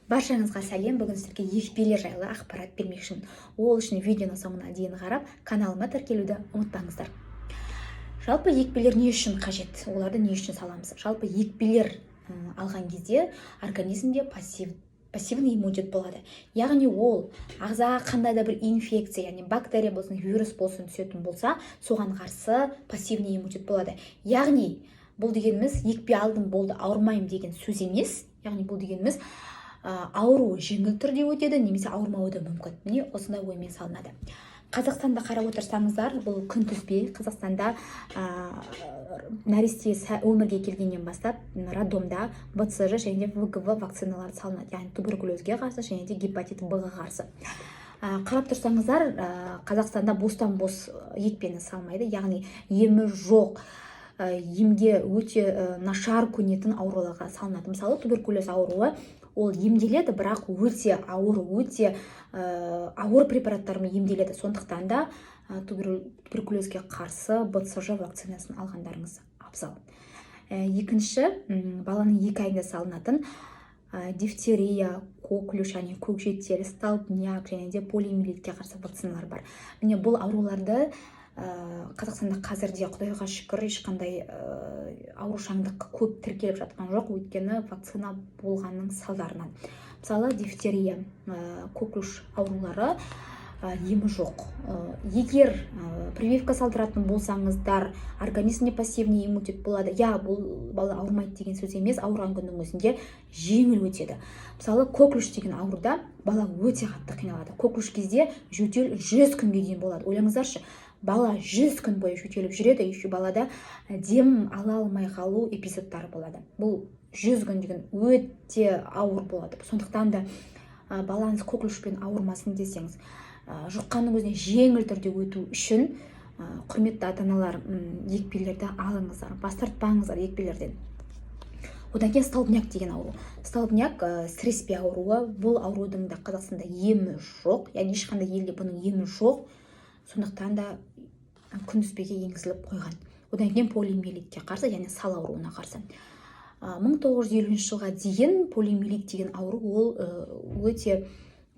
Баршаңызға сәлем. Бүгін сіздерге екпелер жайлы ақпарат бермекшімін. Ол үшін видеоны соңына дейін қарап, каналыма тіркелуді ұмытпаңыздар. Жалпы екпелер не үшін қажет? Оларды не үшін саламыз? Жалпы екпелер алған кезде организмде пассивный иммунитет болады. Яғни ол ағзаға қандай да бір инфекция, яғни бактерия болсын, вирус болсын түсетін болса, соған қарсы пассивный иммунитет болады. Яғни бұл дегеніміз екпе алдым болды, ауырмаймын деген сөз емес. Яғни бұл дегеніміз ауру жеңіл түрде өтеді, немесе ауырмауы да мүмкін. Міне осындай оймен салынады. Қазақстанда қарап отырсаңыздар, бұл күнтізбе. Қазақстанда нәресте өмірге келгеннен бастап роддомда БЦЖ және ВГВ вакциналары салынады. Яғни туберкулезге қарсы және де гепатит Б-ға қарсы. Қарап тұрсаңыздар, Қазақстанда бостан бос екпені салмайды. Яғни емі жоқ, емге өте нашар көнетін ауруларға салынады. Мысалы, туберкулез ауруы ол емделеді, бірақ өте ауыр препараттармен емделеді. Сондықтан да туберкулезге қарсы БЦЖ вакцинасын алғандарыңыз абзал. Екінші, баланың 2 айында салынатын дифтерия, коклюш, және көкжеттер, столбняк және де полиомиелитке қарсы вакциналар бар. Міне бұл ауруларды Қазақстанда қазірде құдайға шүкір ешқандай аурушаңдық көп тіркеліп жатқан жоқ, өйткені вакцина болғанның салдарынан. Мысалы, дифтерия, коклюш аурулары емі жоқ. Егер прививка салдыратын болсаңыздар, организмде пассивный иммунитет болады. Бұл бала ауырмайды деген сөз емес, ауырған күннің өзінде жеңіл өтеді. Мысалы, коклюш деген ауруда бала өте қатты қиналады. Коклюш кезде жөтел 100 күнге дейін болады. Ойлаңыздаршы, бала 100 күн бойы жөтеліп жүреді, еще балада дем ала алмай қалу эпизодтары болады. Бұл 100 күн деген өте ауыр болады. Сондықтан да балаңыз коклюшпен ауырмасын десеңіз, жұққанның өзіне жеңіл түрде өту үшін құрметті ата-аналар, екпелерді алыңыздар, бас тартпаңыздар екпелерден. Одан кейін столбняк деген ауру. Столбняк сіреспе ауруы. Бұл аурудың да Қазақстанда емі жоқ, яғни ешқандай елде бұның емі жоқ. Сондықтан да күнтізбеге енгізіліп қойған. Одан кейін полиомиелитке қарсы, яғни сал ауруына қарсы. 1950 жылға дейін полиомиелит деген ауру ол өте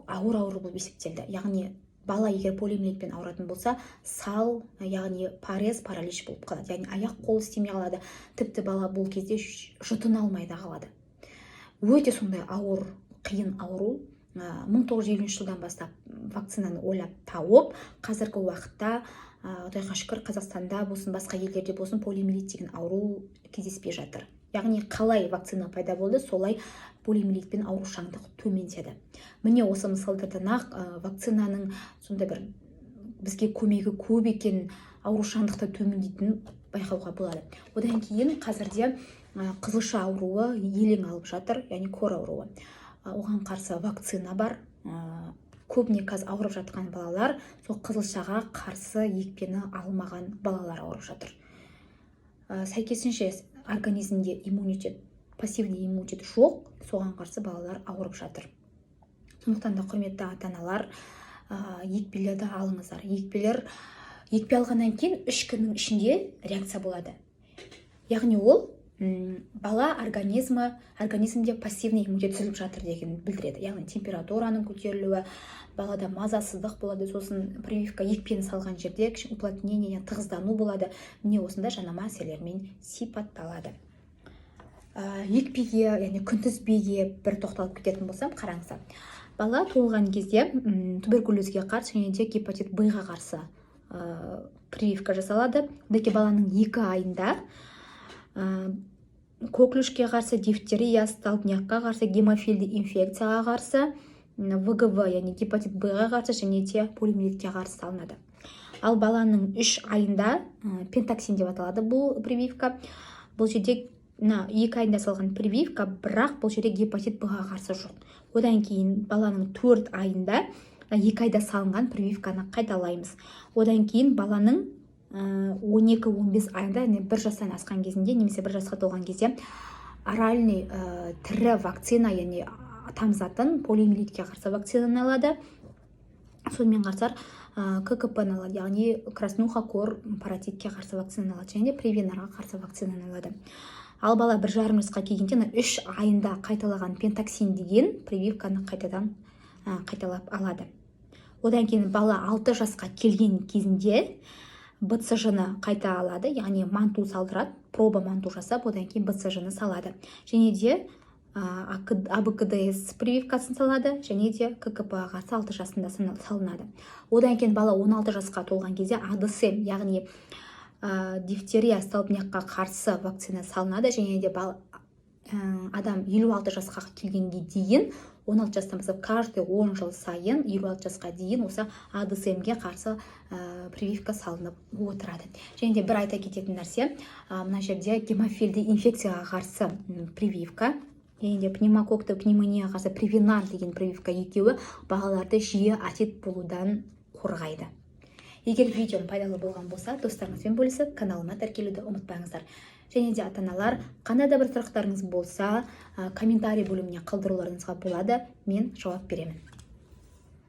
ауыр ауру болып есептелді. Яғни бала егер полиомиелитпен ауыратын болса, сал, яғни паралич болып қалады. Яғни аяқ қол істемей қалады. Тіпті бала бұл кезде жұтына алмай да қалады. Өте сондай ауыр, қиын ауру. 1950 жылдан бастап вакцинаны ойлап тауып, қазіргі уақытта құдайға шүкір Қазақстанда болсын, басқа елдерде болсын, полиомиелит деген ауру кездеспей жатыр. Яғни қалай вакцина пайда болды, солай полиомиелитпен аурушаңдық төмендеді. Міне осы мысалдардан ақ вакцинаның сондай бір бізге көмегі көп екен, аурушаңдықты төмендейтінін байқауға болады. Одан кейін қазірде қызылша ауруы елең алып жатыр, яғни кор ауруы. Оған қарсы вакцина бар. Көбіне қазір ауырып жатқан балалар сол қызылшаға қарсы екпені алмаған балалар ауырып жатыр. Сәйкесінше организмде иммунитет, пассивный иммунитет жоқ, соған қарсы балалар ауырып жатыр. Сондықтан да құрметті ата-аналар, екпелерді алыңыздар. Екпе алғаннан кейін 3 күннің ішінде реакция болады. Яғни ол бала организмде пассивный иммунитет түзіліп жатыр деген білдіреді. Яғни температураның көтерілуі, балада мазасыздық болады, сосын прививка екпені салған жерде уплотнение, тығыздану болады. Міне осындай жанама әсерлермен сипатталады. Екпеге, яғни күнтізбеге бір тоқталып кететін болсам, қараңыздар. Бала туылған кезде туберкулезге қарсы және де гепатит Б-ға қарсы прививка жасалады. Одан баланың 2 айында коклюшке қарсы, дифтерия, столбнякқа қарсы, гемофильді инфекцияға қарсы, ВГВ, яғни гепатит Б-ға қарсы және де полиомиелитке қарсы салынады. Ал баланың 3 айында пентаксин деп аталады бұл прививка. Бұл жерде 2 айында салған прививка, бірақ бұл жерде гепатит Б-ға қарсы жоқ. Одан кейін баланың 4 айында 2 айда салынған прививканы қайталаймыз. Одан кейін баланың 12-15 айында, 1 жастан асқан кезінде, немесе 1 жасқа толған кезде оральный тірі вакцина, яғни тамызатын полиомиелитке қарсы вакцинаны алады. Сонымен қатар ККП-ны алады, яғни краснуха кор паротитке қарсы вакцинаны алады, және де привенарға қарсы вакцинаны алады. Ал бала 1,5 жасқа келгенде 3 айында қайталаған пентаксин деген прививканы қайтадан қайталап алады. Одан кейін бала 6 жасқа келген кезінде БЦЖ-ны қайта алады, яғни манту салдырады, проба манту жасап, одан кейін БЦЖ-ны салады. Және де АБКДС прививкасын салады, және де ККП-ға қарсы 6 жасында салынады. Одан кейін бала 16 жасқа толған кезде АДСМ, яғни дифтерия столбнякқа қарсы вакцина салынады, және де адам 56 жасқа келгенге дейін 16 жастан бастап каждый 10 жыл сайын 56 жасқа дейін осы АДСМ-ге қарсы прививка салынып отырады. Және де бір айта кететін нәрсе, мына жерде гемофилді инфекцияға қарсы прививка, және де пневмококты пневмонияға қарсы привинант деген прививка екеуі балаларды жиі отит болудан қорғайды. Егер видеом пайдалы болған болса, достарыңызбен бөлісіп, каналыма тіркелуді ұмытпаңыздар. Және де ата-аналар, қандай да бір сұрақтарыңыз болса, комментарий бөліміне қалдыруларыңызға болады, мен жауап беремін.